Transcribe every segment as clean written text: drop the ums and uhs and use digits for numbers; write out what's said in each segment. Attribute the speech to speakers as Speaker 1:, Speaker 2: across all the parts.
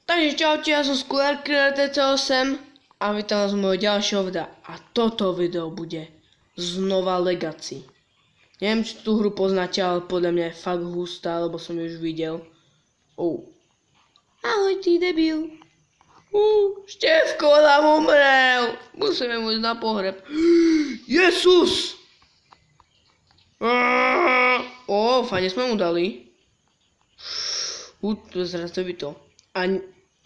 Speaker 1: Takže čaute, ja som Square TC8 a vítam vás z môjho ďalšieho videa. A toto video bude znova Legacy. Neviem, či tú hru poznáte, ale podľa mňa je fakt hustá, lebo som ju už videl. Ahoj, ty debil. Števko nám umrel. Musíme mu ísť na pohreb. Jesus! Fajne sme mu dali. Zraz to by to.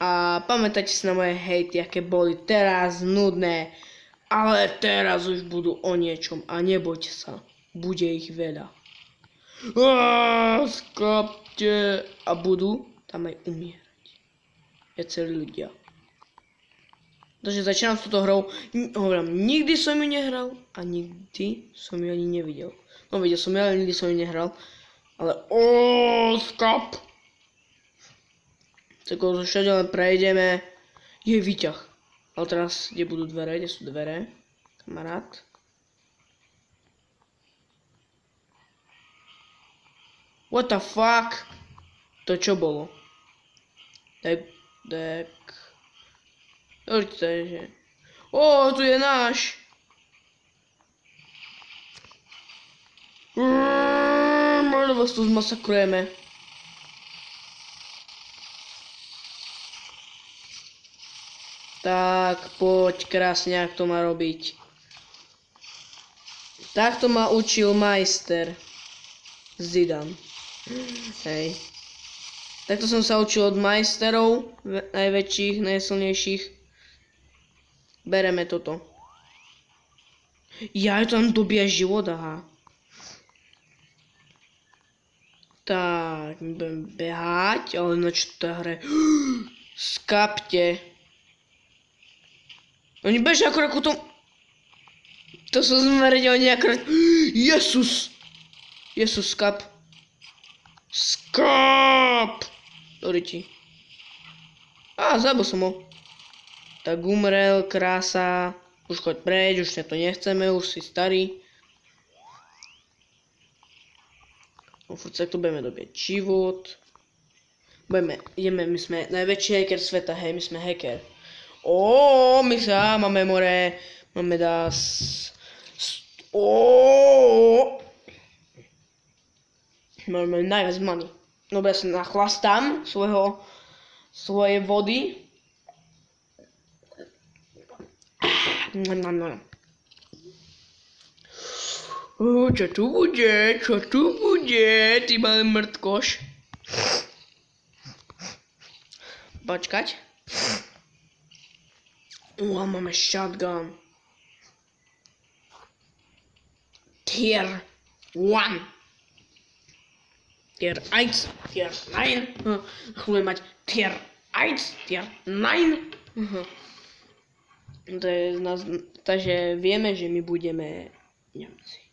Speaker 1: A pamätajte si na moje hejty, aké boli teraz nudné, ale teraz už budú o niečom a nebojte sa, bude ich veľa. Skapte a budú tam aj umierať. Viacerí ľudia. Takže začínam s touto hrou. Hovorím, nikdy som ju nehral a nikdy som ju ani nevidel. No videl som ju, ale nikdy som ju nehral. Ale skap! Tak všade len prejdeme. Je výťah. Ale teraz, kde budú dvere? Kde sú dvere? Kamarát. What the fuck? To čo bolo? Tak. Tu je náš. Možno vás tu zmasakrujeme. Tak, poď krásne, ak to má robiť. Takto ma učil majster Zidane. Hej. Takto som sa učil od majsterov, najväčších, najsilnejších. Bereme toto. Ja tam dobíja život, aha. Tak, budem behať, ale na čo tá hre? Skapte. Oni bežia akorát ku tomu. To som zmerdel nejaká. Jesus! Jesus, skap. Skap! Dobre ti. Zabil som ho. Tak umrel, krása. Už choď preč, už to nechceme, už si starý. Furt sa tu budeme dobieť život. Ideme, my sme najväčší hacker sveta, hej, my sme hacker. My sa, máme more, máme máme najviac money. No ja sa nachlastám svojej vody. Čo tu bude, ty malý mŕtkoš. Počkať. Máme shotgun. Tier 1. Tier 1. Tier 9. Budeme mať tier 1. Tier 9. To je z nás, takže vieme, že my budeme Nemci.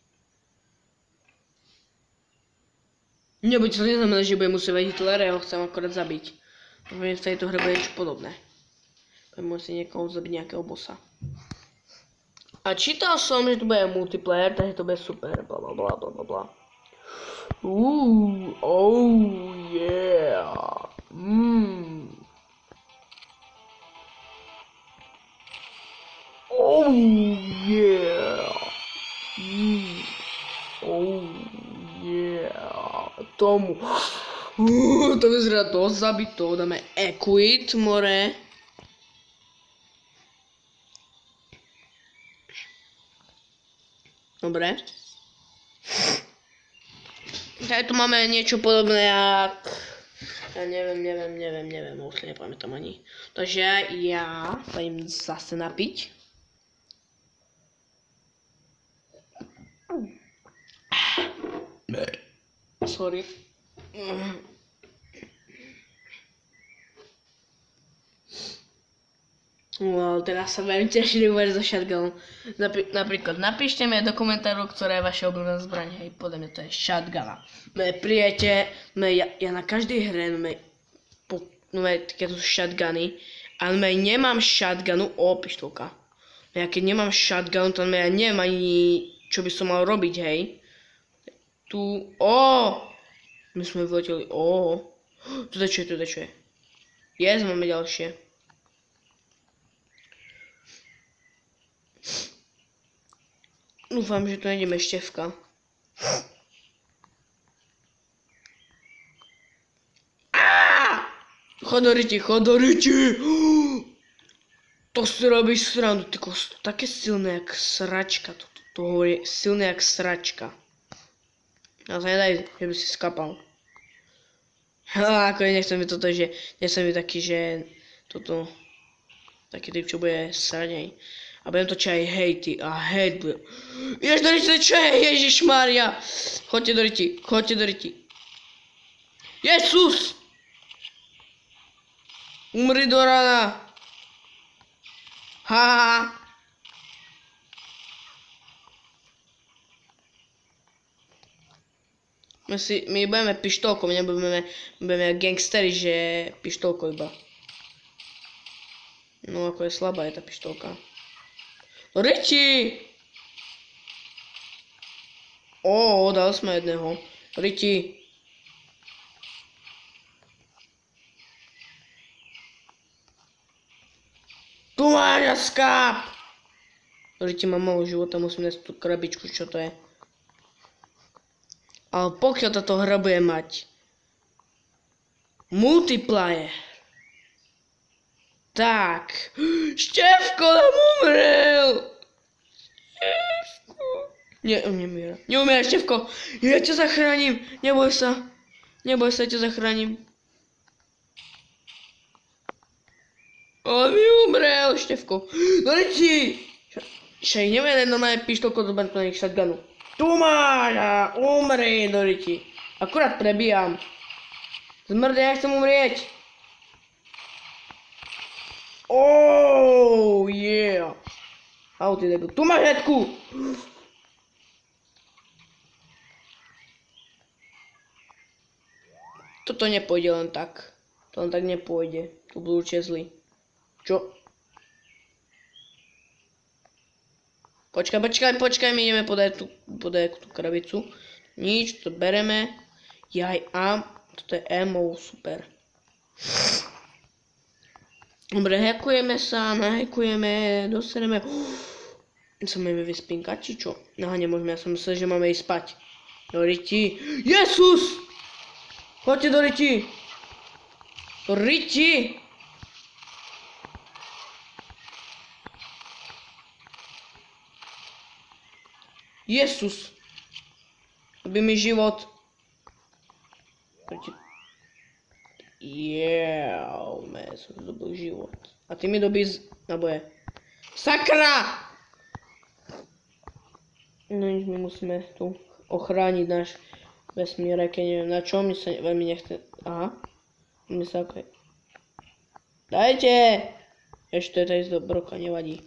Speaker 1: Nebuď to neznamená, že budem musieť Hitlera, ja ho chcem akorát zabiť. V tejto hre bude niečo podobné. Musí niekoho zabiť nejakého bossa. A čítal som, že tu bude multiplayer, takže to bude super, blablabla. Yeah. Yeah. Tomu. To vyzerá dosť zabito, dáme equit, more. Dobre. Tak tu máme niečo podobné jak... Ja neviem, už si nepamätám ani. Takže ja sa im zase napiť. Sorry. Teraz sa veľmi tešili uveriť zo shotgunu. Napríklad napíšte mi do komentáru, ktorá je vaša obľúbená zbraň. Hej, podľa mňa to je shotguna. Prijete, ja na každej hre, keď to sú shotguny, ale nemám shotgunu, pištolka. Ja keď nemám shotgun, to ja neviem ani, čo by som mal robiť, hej. Tu, my sme vyleteli, tu čo je. Yes, máme ďalšie. Dúfam, že tu nájdeme števka. Chodoriti! To si robíš srandu, tyko, také silné jak sračka, to hovorí silné jak sračka. A sa nedaj, že by si skapal. Ako nechcem mi toto, že nechcem mi taký, že toto, taký typ, čo bude sranej. A budem točiť aj hejty, a hejt bude. Ideš do riti, čo je, Ježišmária. Choďte do riti. Jesus! Umri do rana. Ha. My budeme pištolkou, nebudeme gangsteri, že pištolkou iba. No ako je slabá je tá pištolka. No Riti! Dal sme jedného. Riti. Tu máš skáp! Riti má malo života, musím dať tú krabičku, čo to je. Ale pokiaľ táto hra bude mať multiplayer, tak Števko nám umrel! Števko. Nemiera. Neumiera Števko. Ja ťa zachránim. Neboj sa. Ja ťa zachránim. On mi umrel, Števko. No Riti! Však neviem normálne pištolko zobrať na nich shotgunu. Tu máš a umri, do Riti. Akurát prebíjam. Zmrde, ja chcem umrieť. Yeah. Au, ty debil. Tu máš Redku. Toto nepôjde len tak. To len tak nepôjde. Tu budú určite zlí. Čo? Počkaj, my ideme podať tú krabicu. Nič, to bereme. Toto je ammo, super. Dobre, nahajkujeme, dostaneme. Sa máme vyspinkať, či čo? Nemôžeme, ja som myslel, že máme ísť spať. Do Riti. Jesus! Choďte do Riti. Do Riti! Jesus! Robí mi život. Som dobil život. A ty mi dobíš naboje. Sakra! No nič, my musíme tu ochrániť náš vesmír, keď neviem na čo, mi sa veľmi nechce. Aha. Mi sa okej. Dajte! Ešte to je z dobroka, nevadí.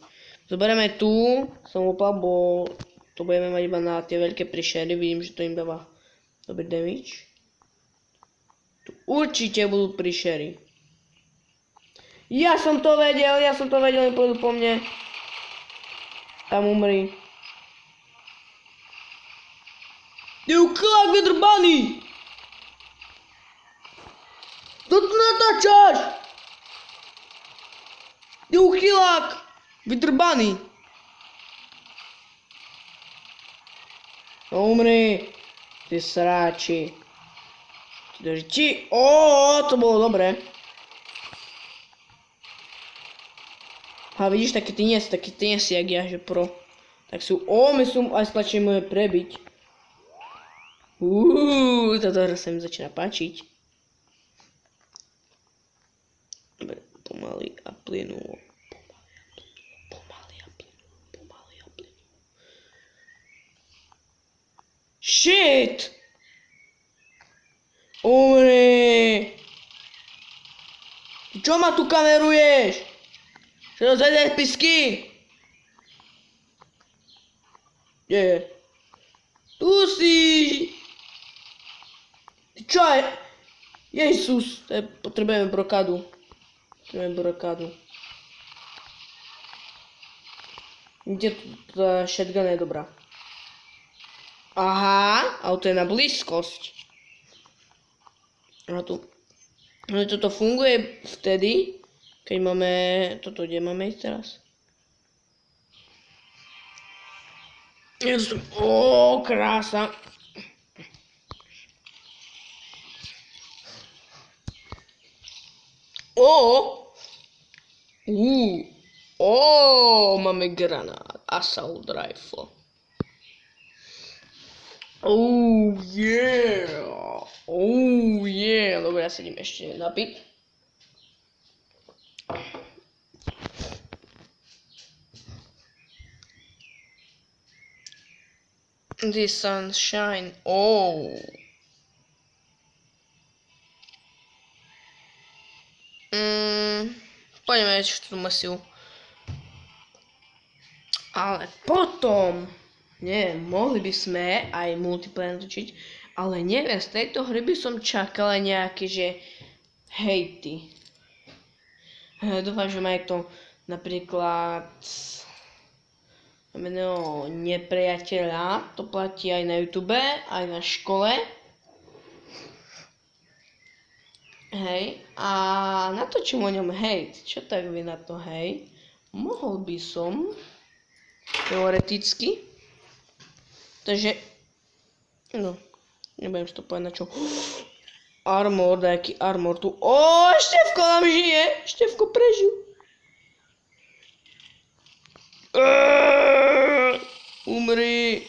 Speaker 1: Zoberieme tu, som opal, bo to budeme mať iba na tie veľké príšery, vidím, že to im dáva dobrý damage. Tu určite budú príšery. Ja som to vedel, oni pôjdu po mne. Tam umri. Juklák vydrbaný! To tu natáčaš! Juchylák vydrbaný! No umri! Ty sráči. To bolo dobré. A vidíš, taký ty nie si jak ja, že pro. Tak sú, my sú aj stlačení môže prebiť. Táto hra sa mi začína páčiť. Dobre, pomaly a plynulo. Pomaly a plynulo. Shit! Umri! Čo ma tu kameruješ? Čo to zvedeš pisky? Kde je? Tu si! Ty čo je? Jezus! Potrebujeme brokádu. Kde tá shotgun je dobrá? Aha, ale to je na blízkosť. A tu. Ale toto funguje vtedy, keď máme... Toto kde máme ísť teraz? Ó, krása. Máme granát. Assault rifle. Yeah. Dobre, ja sa idem ešte napiť. The sunshine. Poďme ešte tú mesiu. Ale potom, mohli by sme aj multiplayer natočiť, ale neviem, z tejto hry by som čakala nejaké, že hejty. Dúfam, že majú to napríklad meno nepriateľa, to platí aj na YouTube, aj na škole. Hej, a natočím o ňom hejt, čo tak vy na to, hej? Mohol by som, teoreticky, takže, no, nebudem si to povedať na čo. Armor, dajaký armor tu, Štefko nám žije, Štefko prežil. Umri.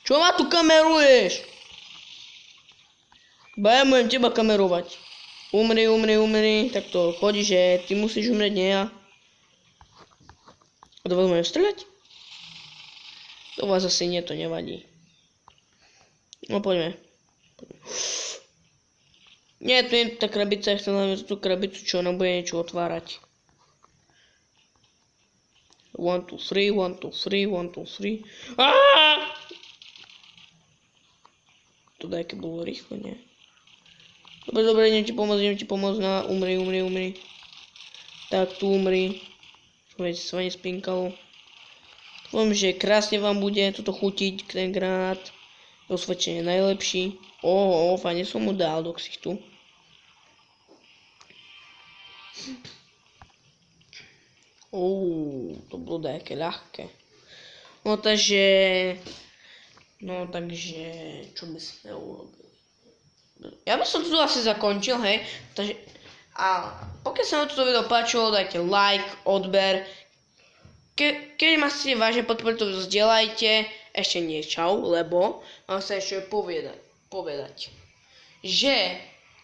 Speaker 1: Čo ma tu kameruješ? Ja budem teba kamerovať. Umri. Tak to chodí, že ty musíš umrieť, nie ja. A do vás môžem strieľať? Do vás asi nie, to nevadí. No poďme. Nie, tu je tá krabica, ja chcem len tú krabicu, čo ona bude niečo otvárať. 1, 2, 3, 1, 2, 3, 1, 2, 3. To dajke bolo rýchlo, nie? Dobre, idem ti pomôcť na umri. Tak, tu umri. Veď sa nespinkalo. Dúfam, že krásne vám bude toto chutiť, ten granát. Osvedčenie najlepší. Fajne som mu dal do ksichtu. To bolo také ľahké. No takže, čo by sme urobili? Ja by som tu asi zakončil, hej. Takže, a pokiaľ sa vám toto video páčilo, dajte like, odber. Keď ma chcete vážne podporiť, to zdieľajte. Ešte nie čau, lebo mám sa ešte povedať, že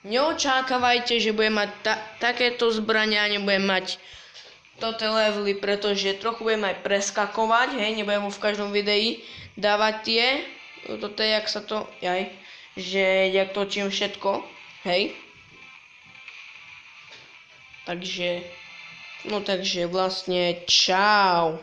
Speaker 1: neočakávajte, že budem mať takéto zbrania, nebudem mať toto levely, pretože trochu budem aj preskakovať, hej, nebudem mu v každom videi dávať tie, toto je, jak sa to, že jak točím všetko, hej. Takže vlastne čau.